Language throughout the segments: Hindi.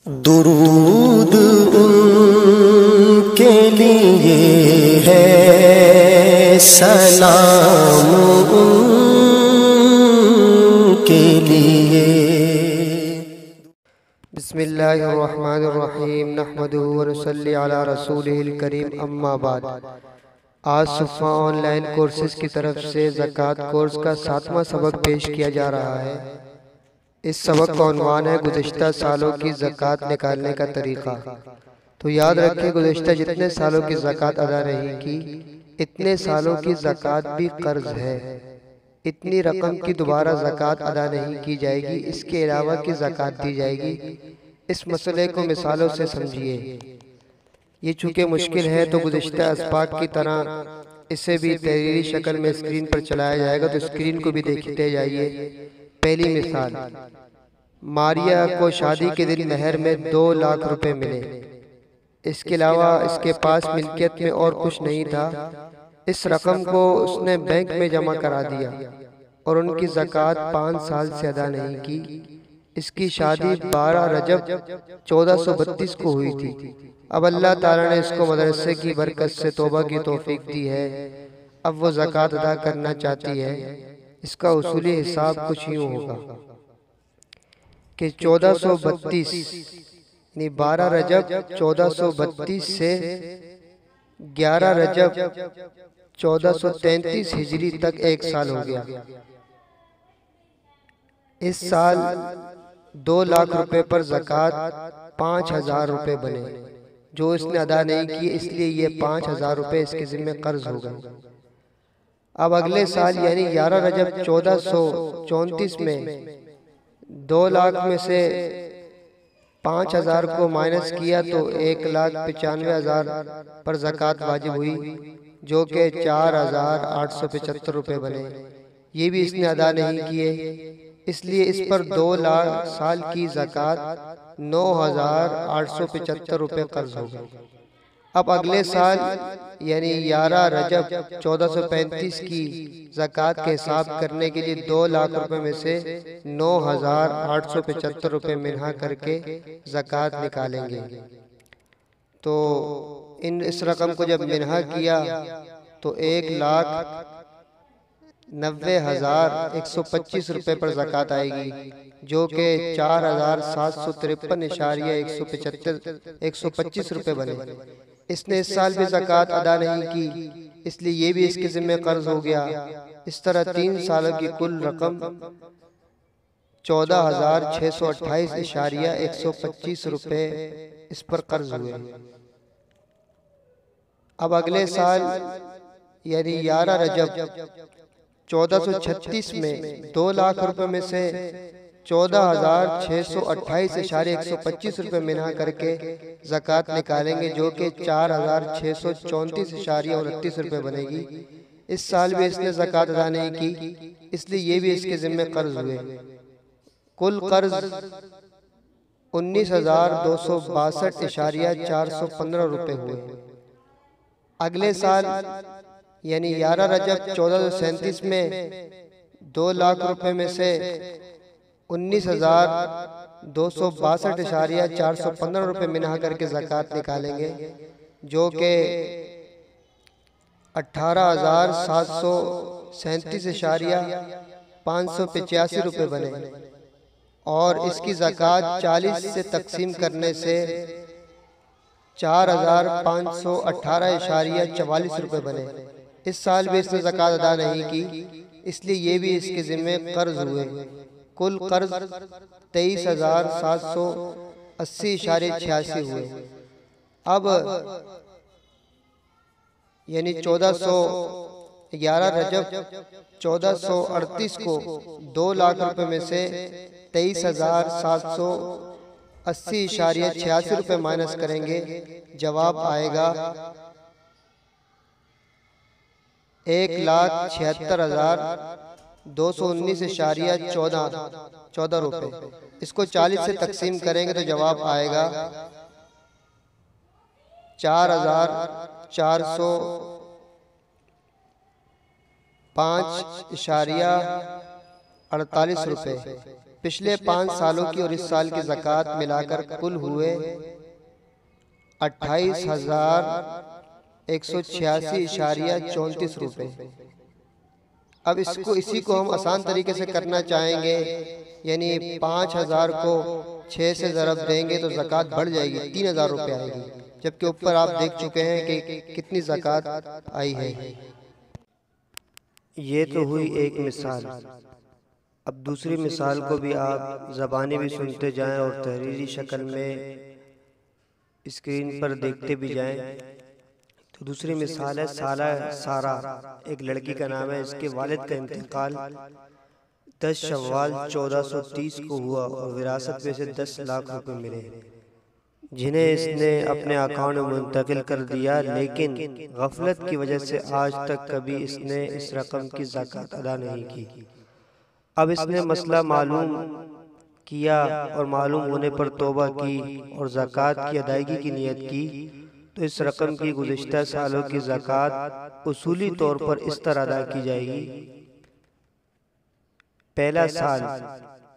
दुरूद उनके लिए है, सलाम उनके लिए। बिस्मिल्लाहिर्रहमानिर्रहीम नहमदुहु व नसल्ली अला रसूलिहिल करीम, अम्मा बाद। आज सुफ़ा ऑनलाइन कोर्सेज की तरफ से ज़कात कोर्स का 7वां सबक पेश किया जा रहा है। इस सबक का उन्वान है गुज़िश्ता सालों की ज़कात निकालने का तरीक़ा। तो याद रखें, गुज़िश्ता जितने सालों की ज़कात अदा नहीं की, इतने सालों की ज़कात भी कर्ज है। इतनी रकम की दोबारा ज़कात अदा नहीं की जाएगी, इसके अलावा की ज़कात दी जाएगी। इस मसले को मिसालों से समझिए। ये चूँकि मुश्किल है तो गुज़िश्ता अस्बाक की तरह इसे भी तहरीरी शक्ल में स्क्रीन पर चलाया जाएगा, तो स्क्रीन को भी देखते जाइए। पहली मिसाल, मारिया को शादी के दिन महर में 2 लाख रुपए मिले। इसके अलावा इसके पास मिल्कियत में और कुछ नहीं था। इस रकम को उसने बैंक में जमा करा दिया और उनकी ज़कात 5 साल से अदा नहीं की। इसकी शादी 12 रजब 1432 को हुई थी। अब अल्लाह ताला ने इसको मदरसे की बरकत से तौबा की तौफीक दी है। अब वो ज़कात अदा करना चाहती है। इसका उसूली हिसाब कुछ यूँ होगा कि 1432 यानी 12 रजब 1432 से 11 रजब 1433 हिजरी तक 1 साल हो गया। इस साल 2 लाख रुपए पर ज़कात 5000 रुपए बने, जो इसने अदा नहीं किए, इसलिए ये 5000 रुपए इसके ज़िम्मे कर्ज हो गए। अब अगले साल यानी 11 रजब 1434 में 2 लाख में से 5000 को माइनस किया तो 1,95,000 पर ज़कात वाजिब हुई, जो कि 4875 रुपये बने। ये भी इसने अदा नहीं किए, इसलिए इस पर 2 लाख साल की ज़कात 9875 रुपये कर्ज हो गए। अब अगले साल यानी 11 रजब 1435 की ज़कात के हिसाब करने के लिए 2 लाख रुपए में से 9875 रुपये मिन्हा करके ज़कात निकालेंगे। तो इस रकम को जब मिन्हा किया तो 1,90,125 रुपये पर ज़कात आएगी, जो कि 4,753.125 रुपये बने। इसने इस साल भी ज़कात अदा नहीं की, इसलिए ये भी इसके ज़िम्मे कर्ज हो गया। इस तरह 3 सालों की कुल रकम 14,628.125 रुपये इस पर कर्ज हुए। अब अगले साल यानी 11 रजब 1436 में 2 लाख रुपए में से 14,628.125 रुपये मिना करके ज़कात निकालेंगे, जो कि 4,634.29 रुपये बनेगी। इस साल भी इसने ज़कात अदा नहीं की, इसलिए ये भी इसके ज़िम्मे कर्ज हुए। कुल कर्ज 19,262.415 रुपये हुए। अगले साल यानी 11 रजब 1437 में 2 लाख रुपए में से 19,262.415 रुपये मिना करके ज़कात निकालेंगे, जो कि 18,737.585 रुपये बने और इसकी ज़कात 40 से तकसीम करने से 4,518.44 रुपये बने। इस साल भी इसने ज़कात अदा नहीं की, इसलिए ये भी इसके ज़िम्मे कर्ज हुए। कुल कर्ज 23,780.86 हुए। अब यानी 11 रजब 1438 को 2 लाख रुपए में से 23,780.86 रुपये माइनस करेंगे, जवाब आएगा 1,76,219.14 रुपये। इसको 40 से तकसीम करेंगे तो जवाब आएगा 4,405.48 रुपये। पिछले 5 सालों की और इस साल की ज़कात मिलाकर कुल हुए 28,186.34 रुपये। अब इसी को हम आसान तरीके से करना चाहेंगे, यानी 5,000 को 6 से ज़रब देंगे तो ज़कात बढ़ जाएगी, 3,000 रुपये आएगी, जबकि ऊपर आप देख चुके हैं कि कितनी ज़कात आई है। ये तो हुई एक मिसाल। अब दूसरी मिसाल को भी आप ज़बानी भी सुनते जाएं और तहरीरी शक्ल में स्क्रीन पर देखते भी जाएं। तो दूसरी मिसाल है सारा, एक लड़की का नाम है। इसके वालिद का इंतकाल 10 शव्वाल 1430 को हुआ और विरासत में से 10 लाख रुपए मिले, जिन्हें इसने अपने अकाउंट में मुंतकिल कर दिया, लेकिन गफलत की वजह से आज तक कभी इसने इस रकम की ज़कात अदा नहीं की। अब इसने मसला मालूम किया और मालूम होने पर तौबा की और ज़कात की अदायगी की नियत की, तो इस रकम की गुज़िश्ता सालों की ज़कात उसूली तौर पर इस तरह अदा की जाएगी। पहला साल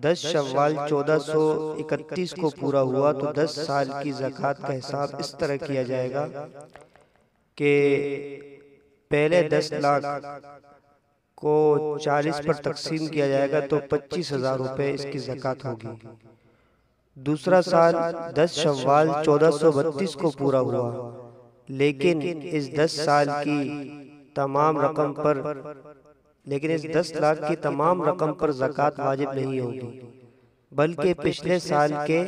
10 शव्वाल 1431 को पूरा हुआ तो 10 साल की ज़कात का हिसाब इस तरह किया जाएगा कि पहले 10 लाख को 40 पर तकसीम किया जाएगा तो 25,000 रुपये इसकी ज़कात होगी। दूसरा साल 10 शव्वाल 1432 को पूरा हुआ, लेकिन इस 10 लाख की तमाम रकम पर ज़कात वाजिब नहीं होगी, बल्कि पिछले साल के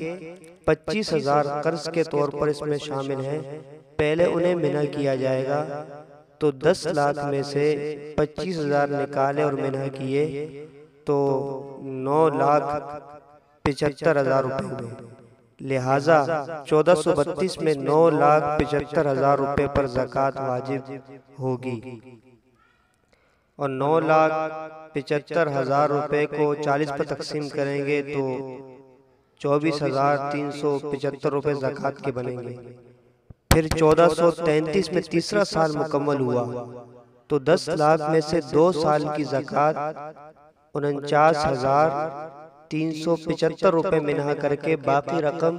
25,000 कर्ज के तौर पर इसमें शामिल हैं। पहले उन्हें मिना किया जाएगा, तो 10 लाख में से 25,000 निकाले और मिना किए तो 9,75,000 रुपये हुए। लिहाजा 1432 में 9,75,000 रुपये पर ज़कात वाजिब होगी और 9,75,000 रुपये को 40 पर तकसीम करेंगे तो 24,375 रुपये ज़कात के बनेंगे। फिर 1433 में तीसरा साल मुकम्मल हुआ तो 10 लाख में से 2 साल की ज़कात 49,375 रुपये मिना करके बाकी रकम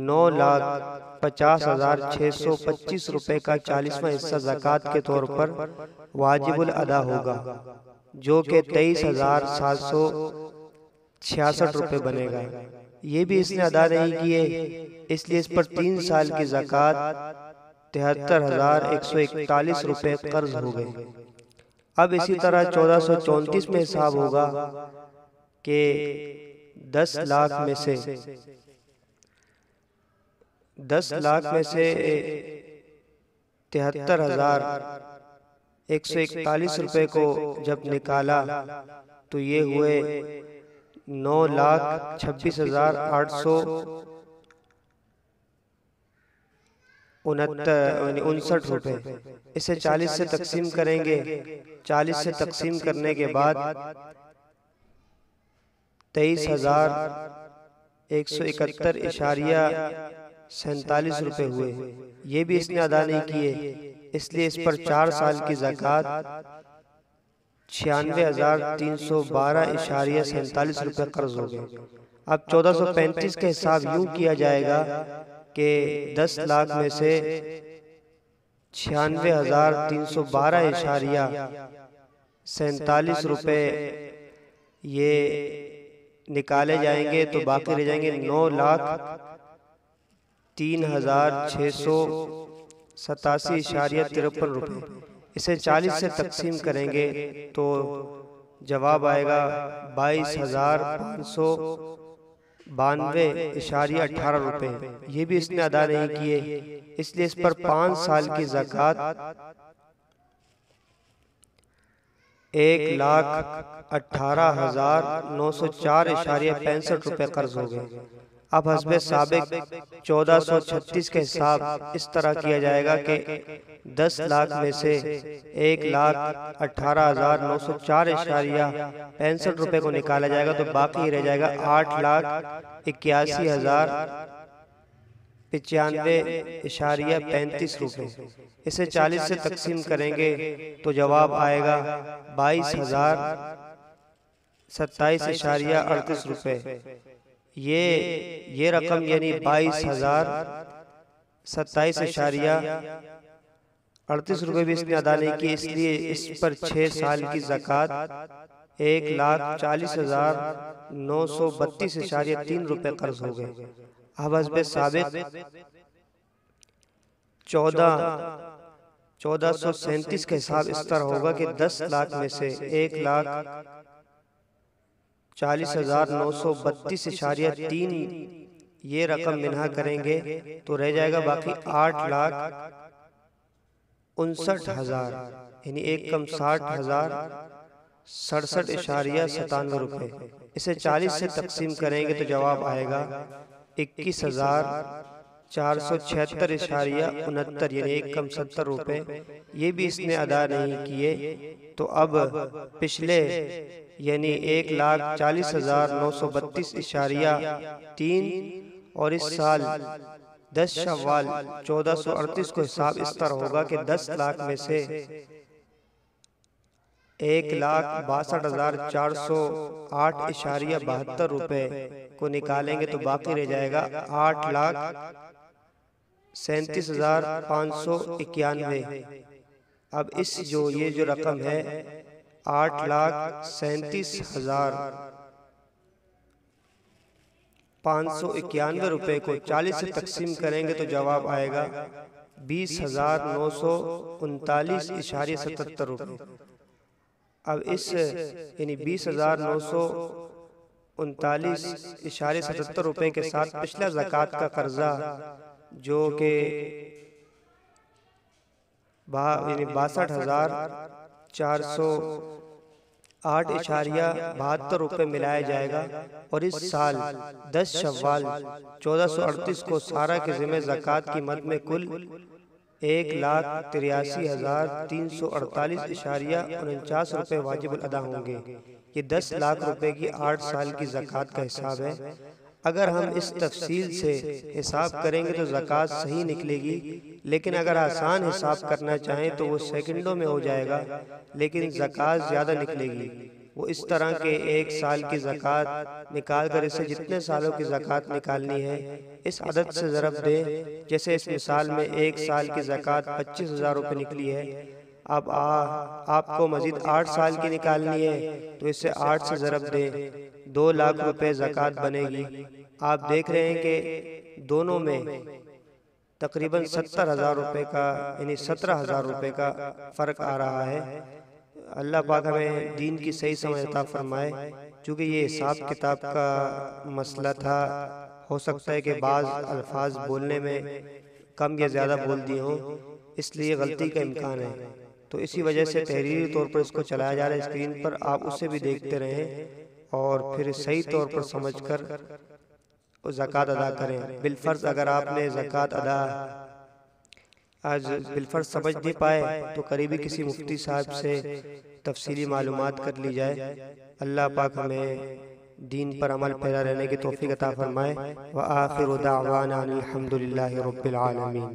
9,50,625 रुपये का 40वां हिस्सा ज़कात के तौर पर वाजिबुल अदा होगा, जो कि 23,766 रुपये बनेगा। ये भी इसने अदा नहीं किए, इसलिए इस पर 3 साल की ज़कात 73,141 रुपये कर्ज हो गए। अब इसी तरह 1434 में हिसाब होगा कि 10 लाख में से 73,141 रुपये को जब निकाला तो ये हुए 9,26,859 रुपये। इसे 40 से तकसीम करेंगे। 40 से तकसीम करने के बाद 23,171.47 रुपये हुए। ये भी इसने अदा नहीं किए, इसलिए इस पर 4 साल की ज़कात 96,312.47 रुपये कर्ज हो गए। अब 1435 का हिसाब यूं किया जाएगा कि 10 लाख में से 96,312.47 रुपये ये निकाले जाएंगे तो बाकी रह जाएंगे 9,03,687.53 रुपये। इसे 40 से तकसीम करेंगे तो जवाब आएगा 22,592.18 रुपये। ये भी इसने अदा नहीं किए, इसलिए इस पर 5 साल की ज़कात 1,18,904.65 रुपये कर्ज हो गए। अब हस्बे साबिक 1436 का हिसाब इस तरह किया जाएगा कि 10 लाख में से 1,18,904.65 रुपये को निकाला जाएगा तो बाकी रह जाएगा 8,81,095.35 रुपये। इसे 40 से तकसीम करेंगे तो जवाब आएगा 22,000 27.38 रुपये। ये रकम यानी 22,027.38 रुपये भी इसने अदा नहीं की, इसलिए इस पर 6 साल की ज़कात 1,40,932.3 रुपये कर्ज हो गए। अब हस्बे साबिक 1437 का हिसाब इस तरह होगा कि 10 लाख में से 1,40,932.3 ये रकम मिन्हा करेंगे तो रह जाएगा बाकी 8,59,000 यानी एक कम 60,067.97 रुपये। इसे 40 से तकसीम करेंगे तो जवाब आएगा 21,476.69 यानी एक कम 70 रुपये। ये भी इसने अदा नहीं किए। तो अब पिछले यानी 1,40,932.3 और इस साल 10 शव्वाल 1438 को हिसाब इस तरह होगा कि 10 लाख में से 1,62,408.72 रुपये को निकालेंगे तो बाकी रह जाएगा 8,37,591। अब ये जो रकम है 8,37,591 रुपये को 40 से तकसीम करेंगे तो जवाब आएगा 20,939.77 रुपये। अब इस यानी 20,939.77 रुपये के साथ पिछला ज़कात का कर्जा जो कि 62,408.72 रुपये मिलाया जाएगा और इस साल 10 शव्वाल 1438 को सारा के ज़िम्मे ज़कात की मद में कुल 1,83,348.49 रुपये वाजिब अदा होंगे। ये 10 लाख रुपए की 8 साल की ज़कात का हिसाब है। अगर हम इस तफसील से हिसाब करेंगे तो ज़कात सही निकलेगी, लेकिन अगर आसान हिसाब करना चाहें तो वो सेकंडों में हो जाएगा, लेकिन ज़कात ज़्यादा निकलेगी। वो इस तरह के 1 साल की ज़कात निकाल कर इसे जितने सालों की ज़कात निकालनी है इस अदद से ज़रब दें। जैसे इस मिसाल में 1 साल की ज़कात 25,000 रुपये निकली है। अब आपको मज़ीद 8 साल की निकालनी है तो इसे 8 से ज़रब दें, 2 लाख रुपए ज़कात बनेगी। आप देख रहे हैं कि दोनों में तकरीबन 70,000 रुपये का यानी 17,000 रुपये का फ़र्क आ रहा है। अल्लाह पाक हमें दीन की सही समझ अता फरमाए। चूँकि ये हिसाब किताब का मसला था, हो सकता है कि बाज़ अल्फाज बोलने में कम या ज़्यादा बोल दिए हों, इसलिए गलती का इम्कान है। तो इसी वजह से तहरीरी तौर पर इसको चलाया जा रहा है स्क्रीन पर, आप उसे भी देखते रहें और फिर सही तौर पर समझकर ज़कात अदा करें। बिलफर्ज अगर आपने ज़कात अदा आज बिलफर्ज समझ नहीं पाए तो करीबी किसी मुफ्ती साहब से तफसीली मालूमात कर ली जाए। अल्लाह पाक हमें दीन पर अमल पैरा रहने की तौफीक अता फरमाए। व आखिरु दावाना अनिल हम्दुलिल्लाहि रब्बिल आलमीन।